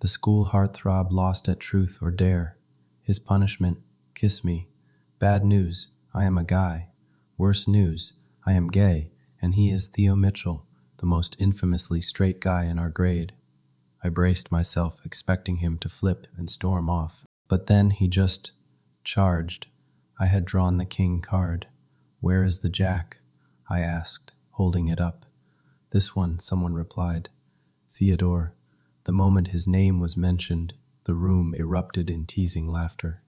The school heartthrob lost at truth or dare. His punishment, kiss me. Bad news, I am a guy. Worse news, I am gay, and he is Theo Mitchell, the most infamously straight guy in our grade. I braced myself, expecting him to flip and storm off. But then he just charged. I had drawn the king card. "Where is the jack?" I asked, holding it up. "This one," someone replied. "Theodore." The moment his name was mentioned, the room erupted in teasing laughter.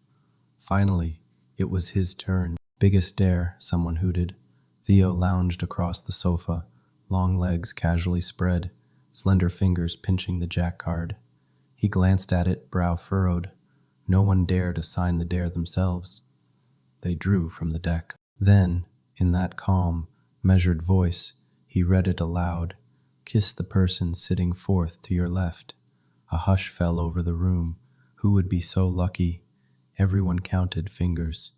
Finally, it was his turn. "Biggest dare," someone hooted. Theo lounged across the sofa, long legs casually spread, slender fingers pinching the jack card. He glanced at it, brow furrowed. No one dared assign the dare themselves. They drew from the deck. Then, in that calm, measured voice, he read it aloud. "Kiss the person sitting fourth to your left." A hush fell over the room. Who would be so lucky? Everyone counted fingers.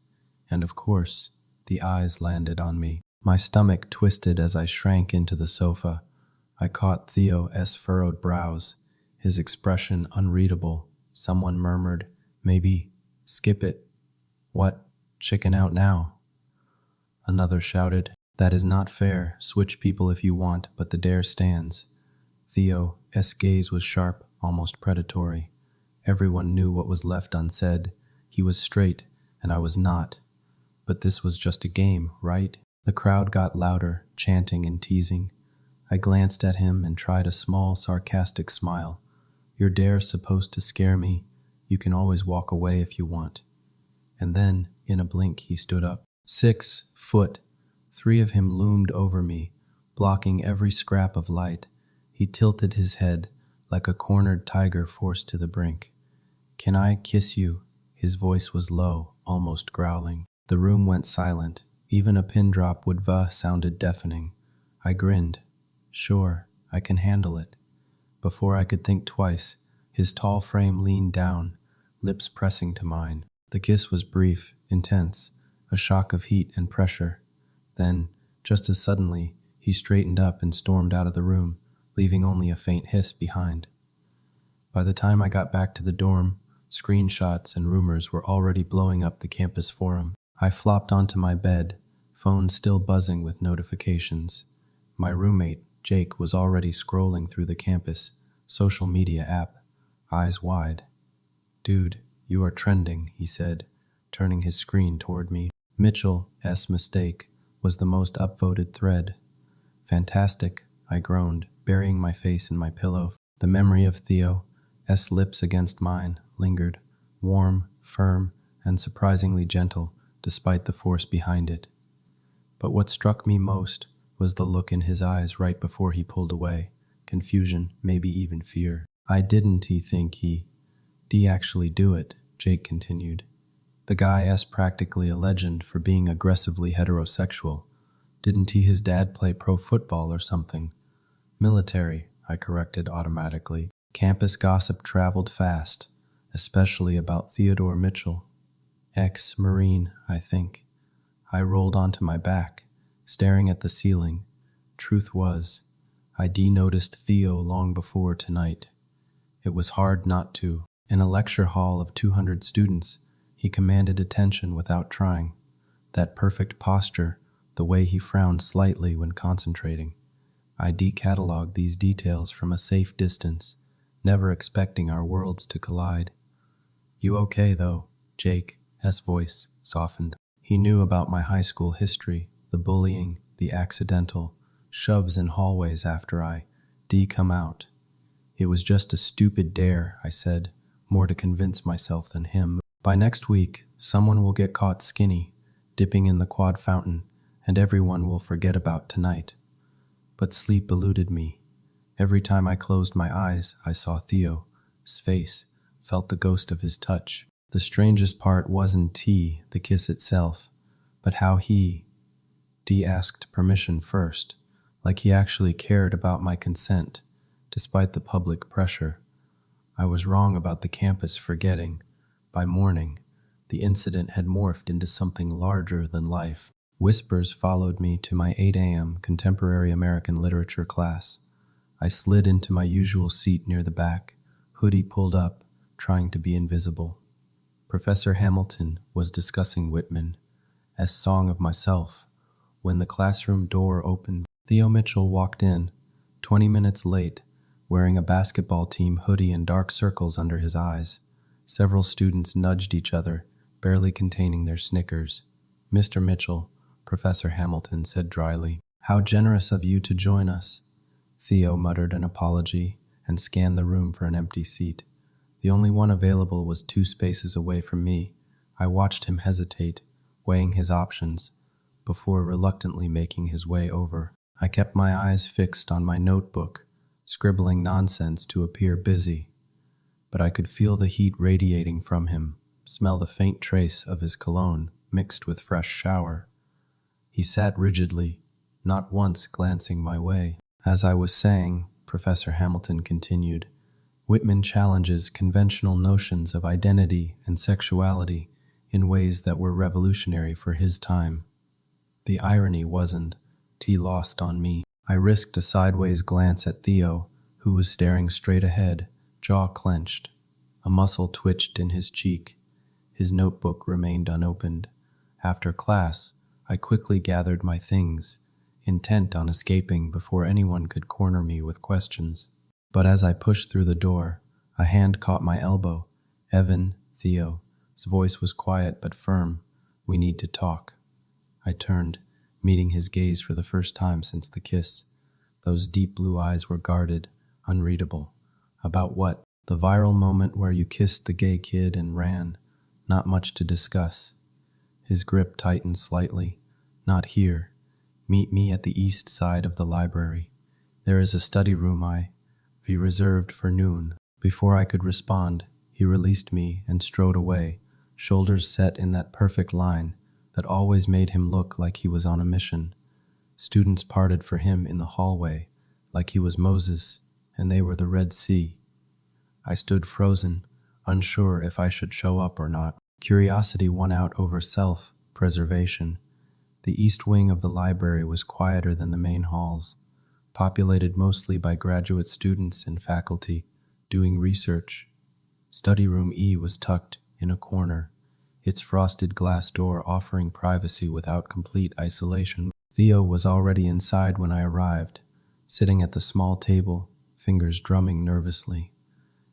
And of course, the eyes landed on me. My stomach twisted as I shrank into the sofa. I caught Theo's furrowed brows, his expression unreadable. Someone murmured, "Maybe, skip it." "What? Chicken out now?" Another shouted, "That is not fair. Switch people if you want, but the dare stands." Theo's gaze was sharp, almost predatory. Everyone knew what was left unsaid. He was straight, and I was not. But this was just a game, right? The crowd got louder, chanting and teasing. I glanced at him and tried a small, sarcastic smile. "Your dare's supposed to scare me. You can always walk away if you want." And then, in a blink, he stood up. 6 foot. 3 of him loomed over me, blocking every scrap of light. He tilted his head, like a cornered tiger forced to the brink. "Can I kiss you?" His voice was low, almost growling. The room went silent. Even a pin drop would sounded deafening. I grinned. "Sure, I can handle it." Before I could think twice, his tall frame leaned down, lips pressing to mine. The kiss was brief, intense, a shock of heat and pressure. Then, just as suddenly, he straightened up and stormed out of the room, leaving only a faint hiss behind. By the time I got back to the dorm, screenshots and rumors were already blowing up the campus forum. I flopped onto my bed, phone still buzzing with notifications. My roommate, Jake, was already scrolling through the campus social media app, eyes wide. "Dude, you are trending," he said, turning his screen toward me. Mitchell's mistake was the most upvoted thread. "Fantastic," I groaned, burying my face in my pillow. The memory of Theo's lips against mine lingered, warm, firm, and surprisingly gentle, despite the force behind it. But what struck me most was the look in his eyes right before he pulled away. Confusion, maybe even fear. Didn't he think he actually do it?" Jake continued. "The guy's practically a legend for being aggressively heterosexual. Didn't his dad play pro football or something?" "Military," I corrected automatically. Campus gossip traveled fast, especially about Theodore Mitchell. Ex-Marine, I think. I rolled onto my back, staring at the ceiling. Truth was, I noticed Theo long before tonight. It was hard not to. In a lecture hall of 200 students, he commanded attention without trying. That perfect posture, the way he frowned slightly when concentrating. I decatalogued these details from a safe distance, never expecting our worlds to collide. "You okay, though?" Jake's voice softened. He knew about my high school history, the bullying, the accidental shoves in hallways after I come out. "It was just a stupid dare," I said, more to convince myself than him. "By next week, someone will get caught skinny, dipping in the quad fountain, and everyone will forget about tonight." But sleep eluded me. Every time I closed my eyes, I saw Theo's face, felt the ghost of his touch. The strangest part wasn't the kiss itself, but how he asked permission first, like he actually cared about my consent, despite the public pressure. I was wrong about the campus forgetting. By morning, the incident had morphed into something larger than life. Whispers followed me to my 8 a.m. contemporary American literature class. I slid into my usual seat near the back, hoodie pulled up, trying to be invisible. Professor Hamilton was discussing Whitman as Song of Myself when the classroom door opened. Theo Mitchell walked in, 20 minutes late, wearing a basketball team hoodie and dark circles under his eyes. Several students nudged each other, barely containing their snickers. "Mr. Mitchell," Professor Hamilton said dryly, "how generous of you to join us." Theo muttered an apology and scanned the room for an empty seat. The only one available was 2 spaces away from me. I watched him hesitate, weighing his options, before reluctantly making his way over. I kept my eyes fixed on my notebook, scribbling nonsense to appear busy. But I could feel the heat radiating from him, smell the faint trace of his cologne mixed with fresh shower. He sat rigidly, not once glancing my way. "As I was saying," Professor Hamilton continued, "Whitman challenges conventional notions of identity and sexuality in ways that were revolutionary for his time." The irony wasn't lost on me. I risked a sideways glance at Theo, who was staring straight ahead, jaw clenched. A muscle twitched in his cheek. His notebook remained unopened. After class, I quickly gathered my things, intent on escaping before anyone could corner me with questions. But as I pushed through the door, a hand caught my elbow. "Evan, Theo." His voice was quiet but firm. "We need to talk." I turned, meeting his gaze for the first time since the kiss. Those deep blue eyes were guarded, unreadable. "About what?" "The viral moment where you kissed the gay kid and ran. Not much to discuss." His grip tightened slightly. "Not here. Meet me at the east side of the library. There is a study room I've reserved for noon." Before I could respond, he released me and strode away, shoulders set in that perfect line that always made him look like he was on a mission. Students parted for him in the hallway, like he was Moses, and they were the Red Sea. I stood frozen, unsure if I should show up or not. Curiosity won out over self-preservation. The east wing of the library was quieter than the main halls, populated mostly by graduate students and faculty doing research. Study room E was tucked in a corner, its frosted glass door offering privacy without complete isolation. Theo was already inside when I arrived, sitting at the small table, fingers drumming nervously.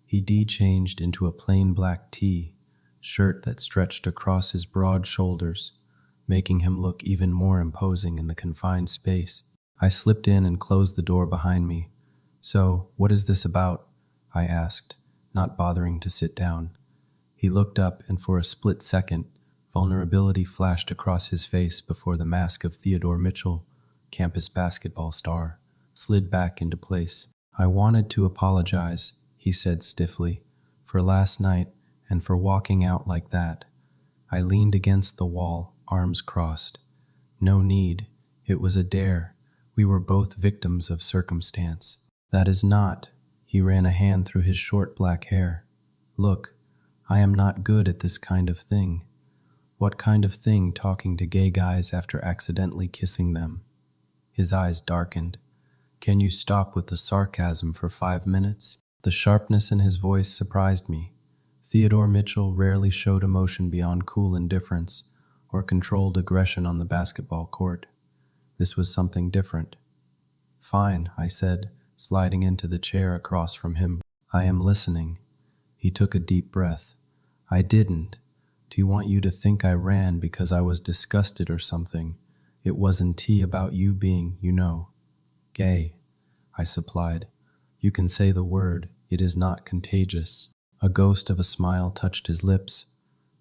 He de-changed into a plain black tee, shirt that stretched across his broad shoulders, making him look even more imposing in the confined space. I slipped in and closed the door behind me. "So, what is this about?" I asked, not bothering to sit down. He looked up, and for a split second, vulnerability flashed across his face before the mask of Theodore Mitchell, campus basketball star, slid back into place. "I wanted to apologize," he said stiffly, "for last night and for walking out like that." I leaned against the wall, arms crossed. "No need. It was a dare. We were both victims of circumstance." "That is not." He ran a hand through his short black hair. "Look, I am not good at this kind of thing." "What kind of thing, talking to gay guys after accidentally kissing them?" His eyes darkened. "Can you stop with the sarcasm for 5 minutes?" The sharpness in his voice surprised me. Theodore Mitchell rarely showed emotion beyond cool indifference or controlled aggression on the basketball court. This was something different. "Fine," I said, sliding into the chair across from him. "I am listening." He took a deep breath. "I didn't. Do you want you to think I ran because I was disgusted or something? It wasn't about you being, gay," I supplied. "You can say the word. It is not contagious." A ghost of a smile touched his lips.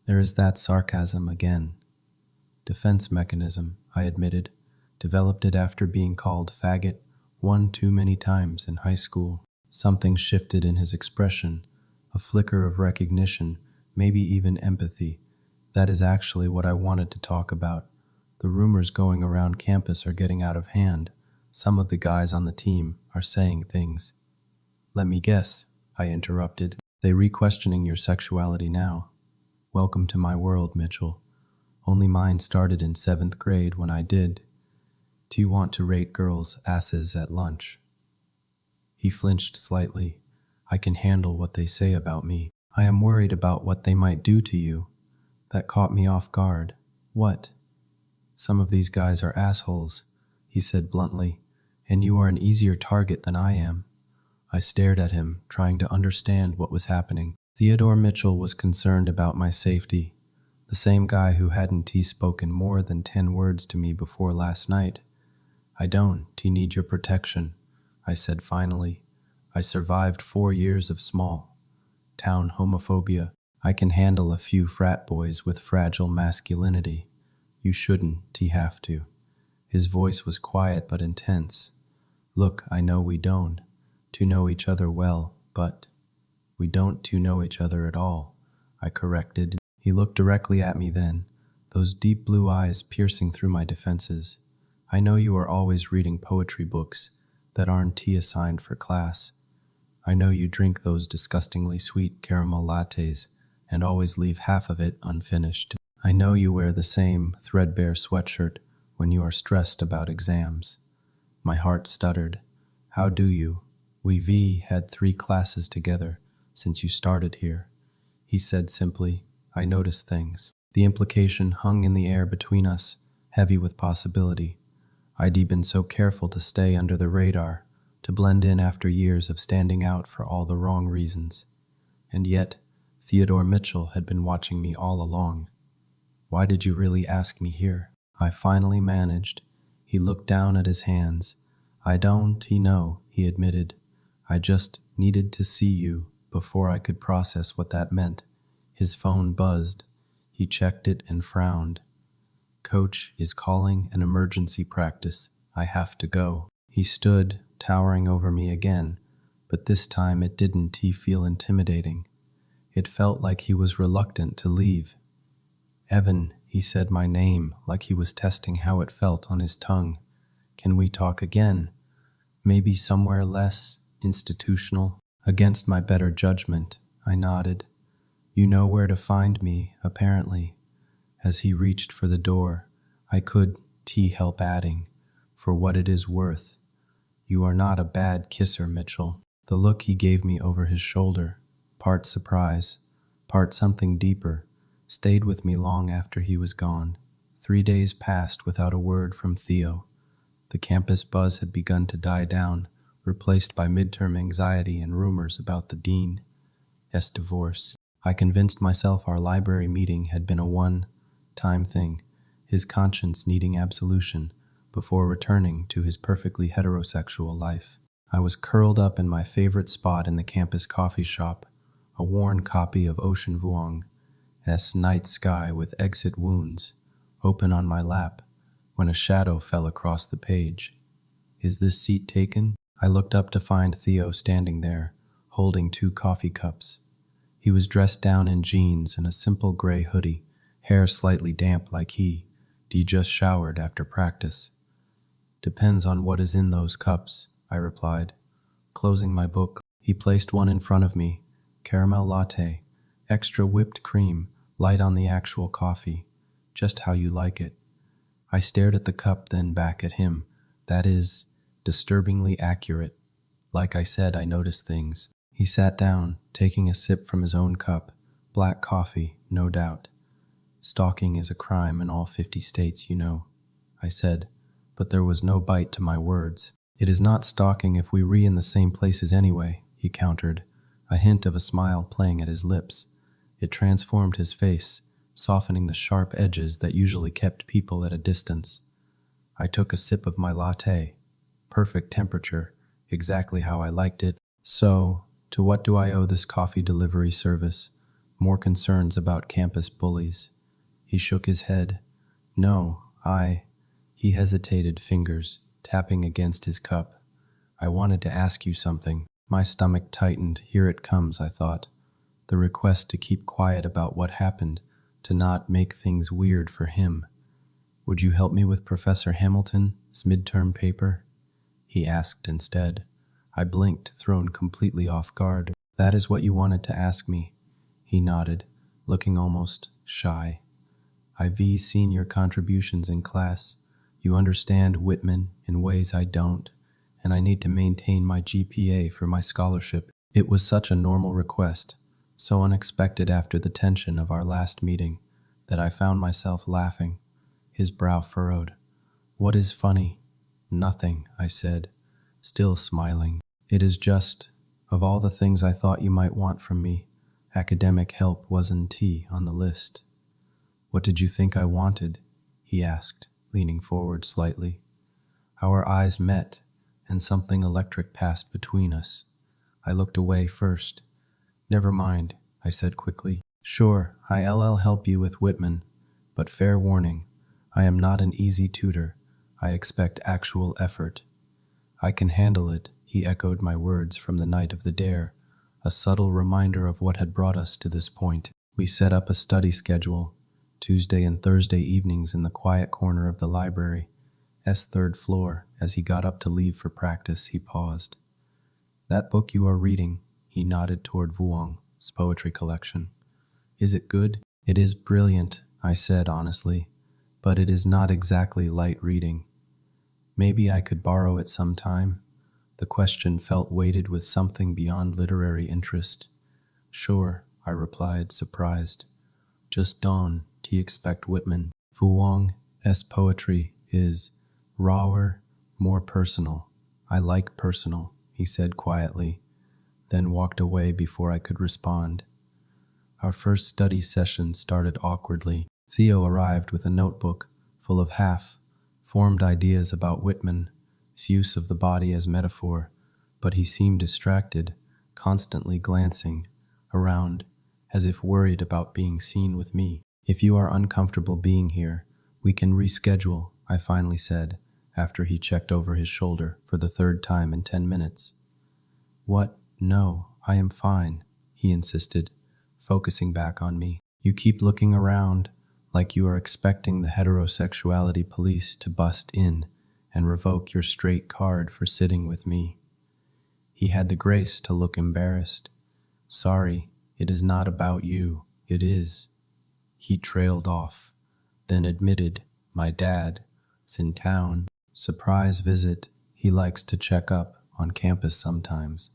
"There is that sarcasm again." "Defense mechanism," I admitted. "Developed it after being called faggot one too many times in high school." Something shifted in his expression, a flicker of recognition, maybe even empathy. "That is actually what I wanted to talk about. The rumors going around campus are getting out of hand. Some of the guys on the team are saying things." "Let me guess," I interrupted. "They re-questioning your sexuality now." "Welcome to my world, Mitchell. Only mine started in 7th grade when I did. Do you want to rate girls' asses at lunch?" He flinched slightly. I can handle what they say about me. I am worried about what they might do to you. That caught me off guard. What? Some of these guys are assholes, he said bluntly, and you are an easier target than I am. I stared at him, trying to understand what was happening. Theodore Mitchell was concerned about my safety, the same guy who hadn't spoken more than 10 words to me before last night. I don't need your protection, I said finally. I survived 4 years of small-town homophobia. I can handle a few frat boys with fragile masculinity. You shouldn't have to. His voice was quiet but intense. Look, I know we don't know each other well, but we don't know each other at all, I corrected. He looked directly at me then, those deep blue eyes piercing through my defenses. I know you are always reading poetry books that aren't assigned for class. I know you drink those disgustingly sweet caramel lattes and always leave half of it unfinished. I know you wear the same threadbare sweatshirt when you are stressed about exams. My heart stuttered. How do you? We've had 3 classes together since you started here, he said simply. I noticed things. The implication hung in the air between us, heavy with possibility. I'd been so careful to stay under the radar, to blend in after years of standing out for all the wrong reasons. And yet, Theodore Mitchell had been watching me all along. Why did you really ask me here? I finally managed. He looked down at his hands. I don't know, he admitted. I just needed to see you before I could process what that meant. His phone buzzed. He checked it and frowned. Coach is calling an emergency practice. I have to go. He stood, towering over me again, but this time it didn't feel intimidating. It felt like he was reluctant to leave. Evan, he said my name like he was testing how it felt on his tongue. Can we talk again? Maybe somewhere less institutional? Against my better judgment, I nodded. You know where to find me, apparently. As he reached for the door, I could help adding, for what it is worth. You are not a bad kisser, Mitchell. The look he gave me over his shoulder, part surprise, part something deeper, stayed with me long after he was gone. 3 days passed without a word from Theo. The campus buzz had begun to die down, replaced by midterm anxiety and rumors about the dean's divorce. I convinced myself our library meeting had been a one-time thing, his conscience needing absolution before returning to his perfectly heterosexual life. I was curled up in my favorite spot in the campus coffee shop, a worn copy of Ocean Vuong's Night Sky with Exit Wounds, open on my lap, when a shadow fell across the page. Is this seat taken? I looked up to find Theo standing there, holding 2 coffee cups. He was dressed down in jeans and a simple gray hoodie, hair slightly damp like he just showered after practice. Depends on what is in those cups, I replied. Closing my book, he placed one in front of me, caramel latte, extra whipped cream, light on the actual coffee, just how you like it. I stared at the cup, then back at him. That is disturbingly accurate. Like I said, I noticed things. He sat down, taking a sip from his own cup. Black coffee, no doubt. Stalking is a crime in all 50 states, you know, I said, but there was no bite to my words. It is not stalking if we in the same places anyway, he countered, a hint of a smile playing at his lips. It transformed his face, softening the sharp edges that usually kept people at a distance. I took a sip of my latte. Perfect temperature, exactly how I liked it. So, to what do I owe this coffee delivery service? More concerns about campus bullies. He shook his head. No, He hesitated, fingers tapping against his cup. I wanted to ask you something. My stomach tightened. Here it comes, I thought. The request to keep quiet about what happened, to not make things weird for him. Would you help me with Professor Hamilton's midterm paper? He asked instead. I blinked, thrown completely off guard. That is what you wanted to ask me. He nodded, looking almost shy. I've seen your contributions in class. You understand Whitman in ways I don't, and I need to maintain my GPA for my scholarship. It was such a normal request, so unexpected after the tension of our last meeting, that I found myself laughing, his brow furrowed. "What is funny?" "Nothing," I said, still smiling. "It is just, of all the things I thought you might want from me, academic help wasn't on the list." "What did you think I wanted?" he asked, leaning forward slightly. Our eyes met, and something electric passed between us. I looked away first. "Never mind," I said quickly. "Sure, I'll help you with Whitman, but fair warning, I am not an easy tutor. I expect actual effort." "I can handle it," he echoed my words from the night of the dare, a subtle reminder of what had brought us to this point. We set up a study schedule, Tuesday and Thursday evenings in the quiet corner of the library, third floor. As he got up to leave for practice, he paused. "That book you are reading," he nodded toward Vuong's poetry collection. "Is it good?" "It is brilliant," I said honestly, "but it is not exactly light reading. Maybe I could borrow it sometime." The question felt weighted with something beyond literary interest. "Sure," I replied, surprised. "Just don't expect Whitman. Vuong's poetry is rawer, more personal. I like personal," he said quietly, then walked away before I could respond. Our first study session started awkwardly. Theo arrived with a notebook full of half-formed ideas about Whitman's use of the body as metaphor, but he seemed distracted, constantly glancing around, as if worried about being seen with me. "If you are uncomfortable being here, we can reschedule," I finally said, after he checked over his shoulder for the third time in 10 minutes. "What? No, I am fine," he insisted, focusing back on me. "You keep looking around, like you are expecting the heterosexuality police to bust in and revoke your straight card for sitting with me." He had the grace to look embarrassed. "Sorry, it is not about you. It is." He trailed off, then admitted, "My dad's in town. Surprise visit. He likes to check up on campus sometimes."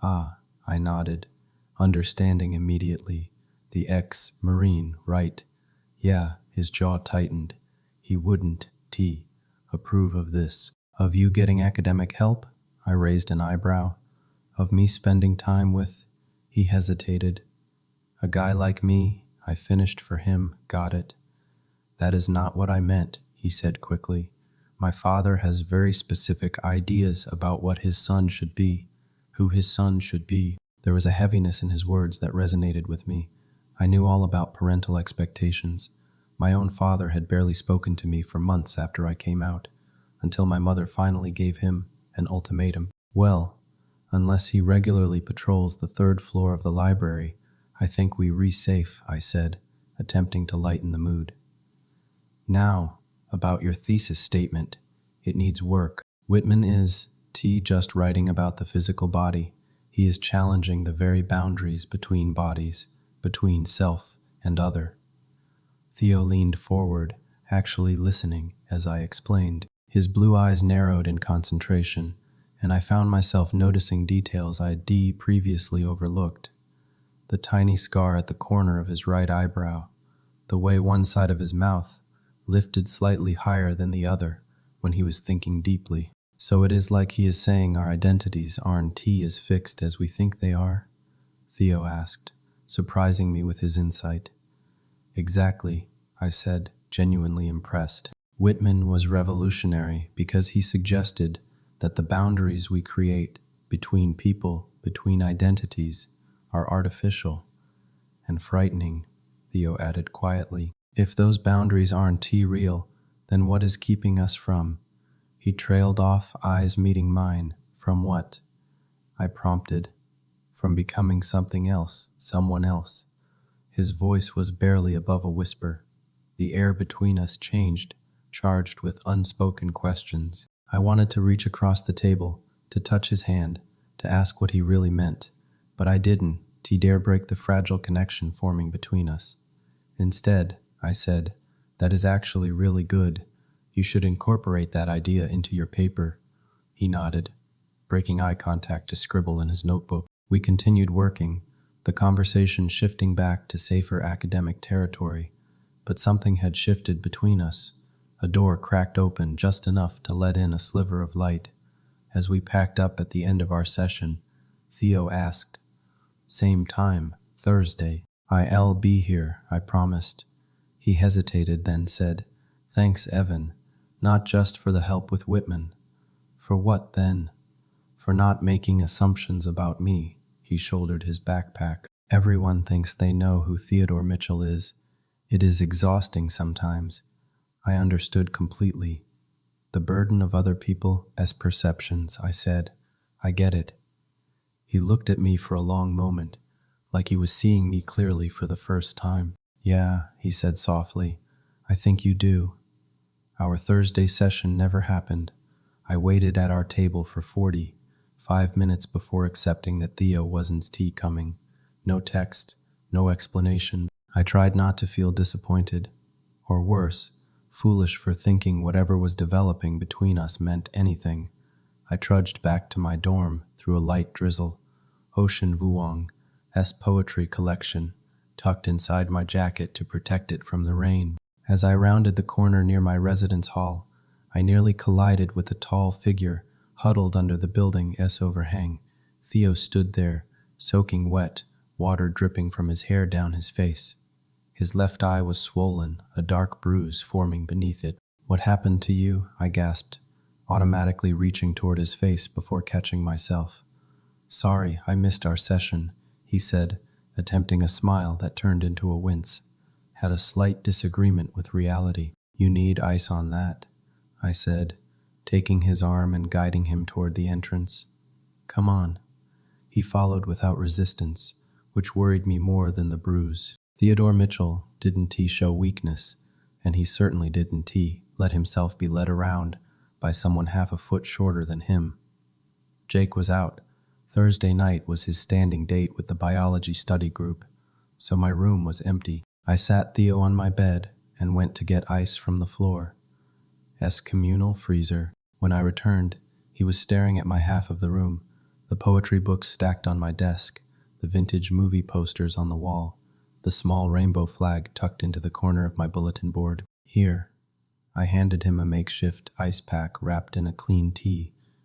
"Ah," I nodded, understanding immediately. "The ex-Marine, right?" "Yeah," his jaw tightened. He wouldn't approve of this. "Of you getting academic help?" I raised an eyebrow. "Of me spending time with—" He hesitated. "A guy like me," I finished for him. "Got it." "That is not what I meant," he said quickly. "My father has very specific ideas about what his son should be, who his son should be." There was a heaviness in his words that resonated with me. I knew all about parental expectations. My own father had barely spoken to me for months after I came out, until my mother finally gave him an ultimatum. "Well, unless he regularly patrols the third floor of the library, I think we re-safe," I said, attempting to lighten the mood. "Now, about your thesis statement. It needs work. Whitman is just writing about the physical body. He is challenging the very boundaries between bodies, between self and other." Theo leaned forward, actually listening as I explained. His blue eyes narrowed in concentration, and I found myself noticing details I'd previously overlooked. The tiny scar at the corner of his right eyebrow, the way one side of his mouth lifted slightly higher than the other when he was thinking deeply. "So it is like he is saying our identities aren't as fixed as we think they are?" Theo asked, surprising me with his insight. "Exactly," I said, genuinely impressed. Whitman was revolutionary because he suggested that the boundaries we create between people, between identities, are artificial and frightening, Theo added quietly. "If those boundaries aren't real, then what is keeping us from—" He trailed off, eyes meeting mine. "From what?" I prompted. "From becoming something else, someone else." His voice was barely above a whisper. The air between us changed, charged with unspoken questions. I wanted to reach across the table, to touch his hand, to ask what he really meant, but I didn't dare break the fragile connection forming between us. Instead, I said, "That is actually really good. You should incorporate that idea into your paper." He nodded, breaking eye contact to scribble in his notebook. We continued working, the conversation shifting back to safer academic territory, but something had shifted between us. A door cracked open just enough to let in a sliver of light. As we packed up at the end of our session, Theo asked, "Same time, Thursday." "I'll be here," I promised. He hesitated, then said, "Thanks, Evan. Not just for the help with Whitman." "For what, then?" "For not making assumptions about me." He shouldered his backpack. "Everyone thinks they know who Theodore Mitchell is. It is exhausting sometimes." I understood completely. "The burden of other people's perceptions," I said. "I get it." He looked at me for a long moment, like he was seeing me clearly for the first time. "Yeah," he said softly, "I think you do." Our Thursday session never happened. I waited at our table for 45 minutes before accepting that Theo wasn't coming. No text, no explanation. I tried not to feel disappointed, or worse, foolish for thinking whatever was developing between us meant anything. I trudged back to my dorm through a light drizzle. Ocean Vuong's poetry collection, tucked inside my jacket to protect it from the rain. As I rounded the corner near my residence hall, I nearly collided with a tall figure huddled under the building's overhang. Theo stood there, soaking wet, water dripping from his hair down his face. His left eye was swollen, a dark bruise forming beneath it. "What happened to you?" I gasped, automatically reaching toward his face before catching myself. "Sorry, I missed our session," he said, attempting a smile that turned into a wince. "Had a slight disagreement with reality." "You need ice on that," I said, taking his arm and guiding him toward the entrance. "Come on." He followed without resistance, which worried me more than the bruise. Theodore Mitchell didn't show weakness, and he certainly didn't let himself be led around by someone half a foot shorter than him. Jake was out. Thursday night was his standing date with the biology study group, so my room was empty. I sat Theo on my bed and went to get ice from the floor's communal freezer. When I returned, he was staring at my half of the room, the poetry books stacked on my desk, the vintage movie posters on the wall, the small rainbow flag tucked into the corner of my bulletin board. "Here." I handed him a makeshift ice pack wrapped in a clean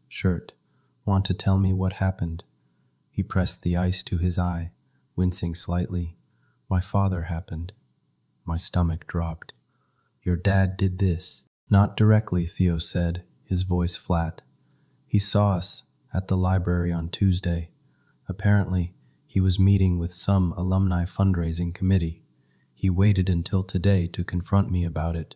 shirt. "Want to tell me what happened?" He pressed the ice to his eye, wincing slightly. "My father happened." My stomach dropped. "Your dad did this?" "Not directly," Theo said, his voice flat. "He saw us at the library on Tuesday. Apparently, he was meeting with some alumni fundraising committee. He waited until today to confront me about it."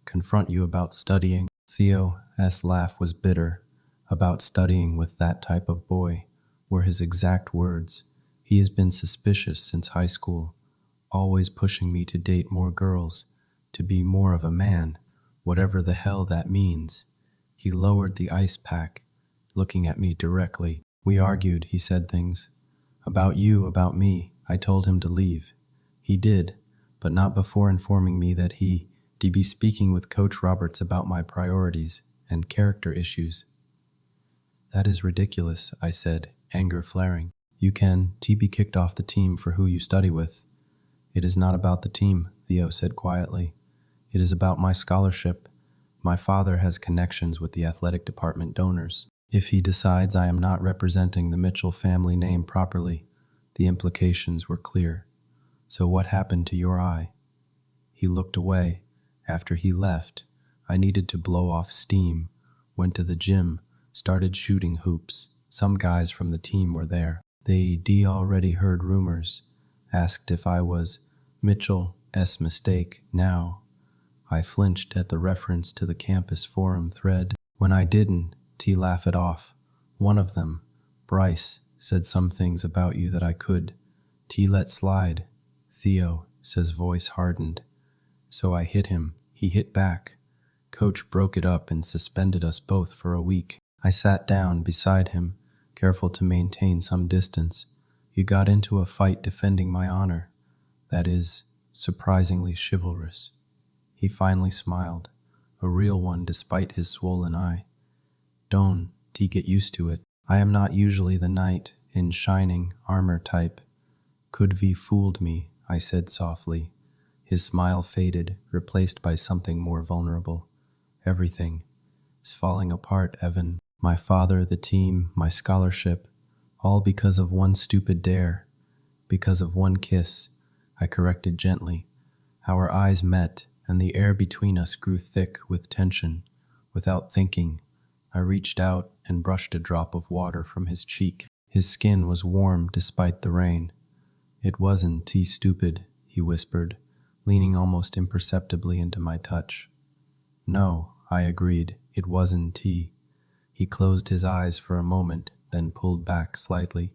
"Confront you about studying?" Theo's laugh was bitter. "About studying with that type of boy," were his exact words. "He has been suspicious since high school, always pushing me to date more girls, to be more of a man, whatever the hell that means." He lowered the ice pack, looking at me directly. "We argued," he said things. "About you, about me." I told him to leave. He did, but not before informing me that he'd be speaking with Coach Roberts about my priorities and character issues. "That is ridiculous," I said, anger flaring. "You can be kicked off the team for who you study with." "It is not about the team," Theo said quietly. "It is about my scholarship. My father has connections with the athletic department donors. If he decides I am not representing the Mitchell family name properly, the implications were clear." "So what happened to your eye?" He looked away. "After he left, I needed to blow off steam, went to the gym, started shooting hoops. Some guys from the team were there. They'd already heard rumors, asked if I was Mitchell's mistake now." I flinched at the reference to the campus forum thread. "When I didn't laugh it off. One of them, Bryce, said some things about you that I could let slide." Theo's voice hardened. "So I hit him. He hit back. Coach broke it up and suspended us both for a week." I sat down beside him, careful to maintain some distance. "You got into a fight defending my honor. That is surprisingly chivalrous." He finally smiled, a real one despite his swollen eye. "Don't get used to it. I am not usually the knight in shining armor type. Could ve fooled me, I said softly. His smile faded, replaced by something more vulnerable. Everything is falling apart, Evan. My father, the team, my scholarship, all because of one stupid dare, because of one kiss, I corrected gently. Our eyes met, and the air between us grew thick with tension. Without thinking, I reached out and brushed a drop of water from his cheek. His skin was warm despite the rain. It wasn't tea stupid, he whispered, leaning almost imperceptibly into my touch. No, I agreed, it wasn't tea. He closed his eyes for a moment, then pulled back slightly.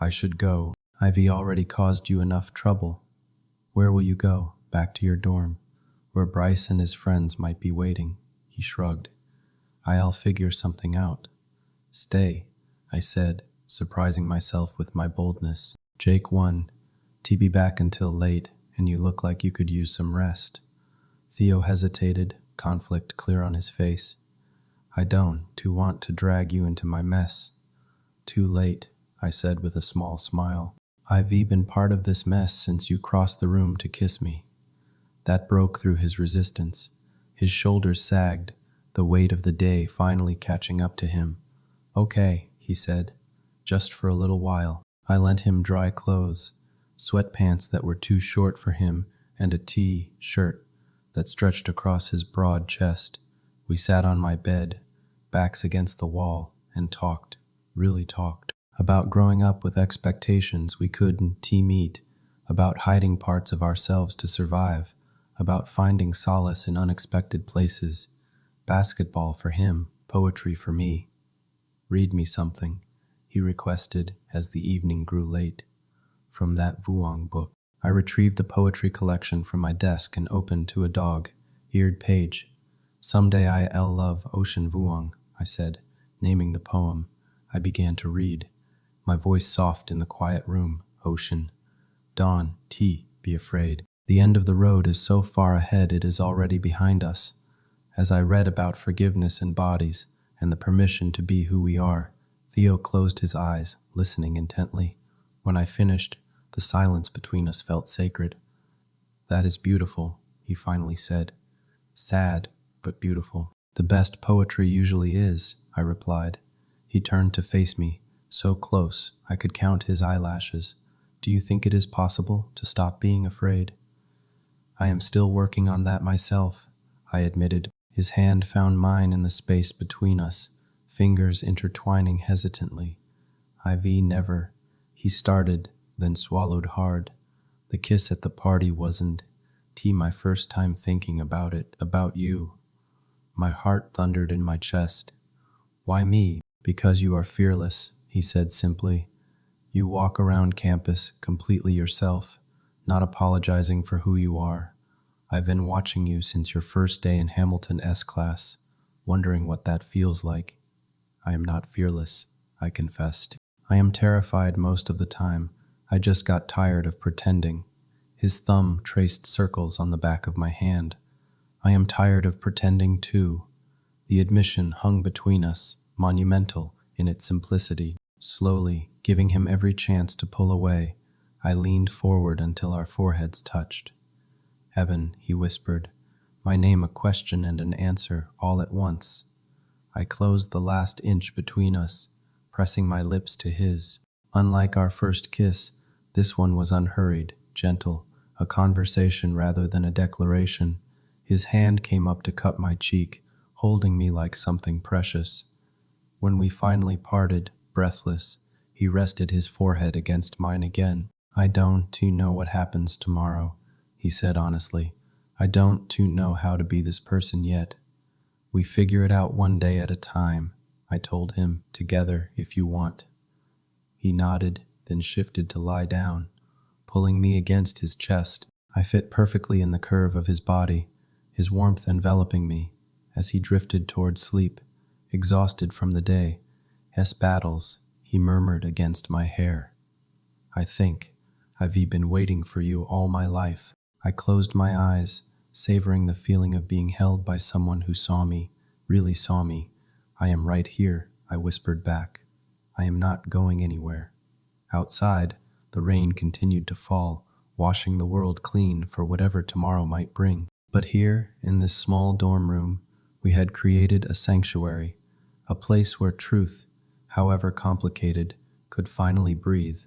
I should go. I've already caused you enough trouble. Where will you go? Back to your dorm, where Bryce and his friends might be waiting. He shrugged. I'll figure something out. Stay, I said, surprising myself with my boldness. Jake won. Be back until late, and you look like you could use some rest. Theo hesitated, conflict clear on his face. I don't want to drag you into my mess. Too late, I said with a small smile. I've been part of this mess since you crossed the room to kiss me. That broke through his resistance. His shoulders sagged, the weight of the day finally catching up to him. Okay, he said, just for a little while. I lent him dry clothes, sweatpants that were too short for him, and a T-shirt that stretched across his broad chest. We sat on my bed, backs against the wall, and talked, really talked, about growing up with expectations we couldn't meet, about hiding parts of ourselves to survive, about finding solace in unexpected places. Basketball for him, poetry for me. Read me something, he requested as the evening grew late. From that Vuong book. I retrieved the poetry collection from my desk and opened to a dog-eared page. Someday I'll love Ocean Vuong, I said, naming the poem. I began to read, my voice soft in the quiet room. Ocean. Dawn, be afraid. The end of the road is so far ahead it is already behind us. As I read about forgiveness in bodies and the permission to be who we are, Theo closed his eyes, listening intently. When I finished, the silence between us felt sacred. That is beautiful, he finally said. Sad, but beautiful. The best poetry usually is, I replied. He turned to face me, so close I could count his eyelashes. Do you think it is possible to stop being afraid? I am still working on that myself, I admitted. His hand found mine in the space between us, fingers intertwining hesitantly. Never. He started, then swallowed hard. The kiss at the party wasn't my first time thinking about it, about you. My heart thundered in my chest. Why me? Because you are fearless, he said simply. You walk around campus completely yourself, not apologizing for who you are. I've been watching you since your first day in Hamilton S class, wondering what that feels like. I am not fearless, I confessed. I am terrified most of the time. I just got tired of pretending. His thumb traced circles on the back of my hand. I am tired of pretending too. The admission hung between us, monumental in its simplicity. Slowly, giving him every chance to pull away, I leaned forward until our foreheads touched. Evan, he whispered, my name a question and an answer all at once. I closed the last inch between us, pressing my lips to his. Unlike our first kiss, this one was unhurried, gentle, a conversation rather than a declaration. His hand came up to cup my cheek, holding me like something precious. When we finally parted, breathless, he rested his forehead against mine again. I don't know what happens tomorrow, he said honestly. I don't know how to be this person yet. We figure it out one day at a time, I told him, together if you want. He nodded, then shifted to lie down, pulling me against his chest. I fit perfectly in the curve of his body, his warmth enveloping me, as he drifted toward sleep, exhausted from the day. Battles, he murmured against my hair. I think I've been waiting for you all my life. I closed my eyes, savoring the feeling of being held by someone who saw me, really saw me. I am right here, I whispered back. I am not going anywhere. Outside, the rain continued to fall, washing the world clean for whatever tomorrow might bring. But here, in this small dorm room, we had created a sanctuary, a place where truth, however complicated, could finally breathe.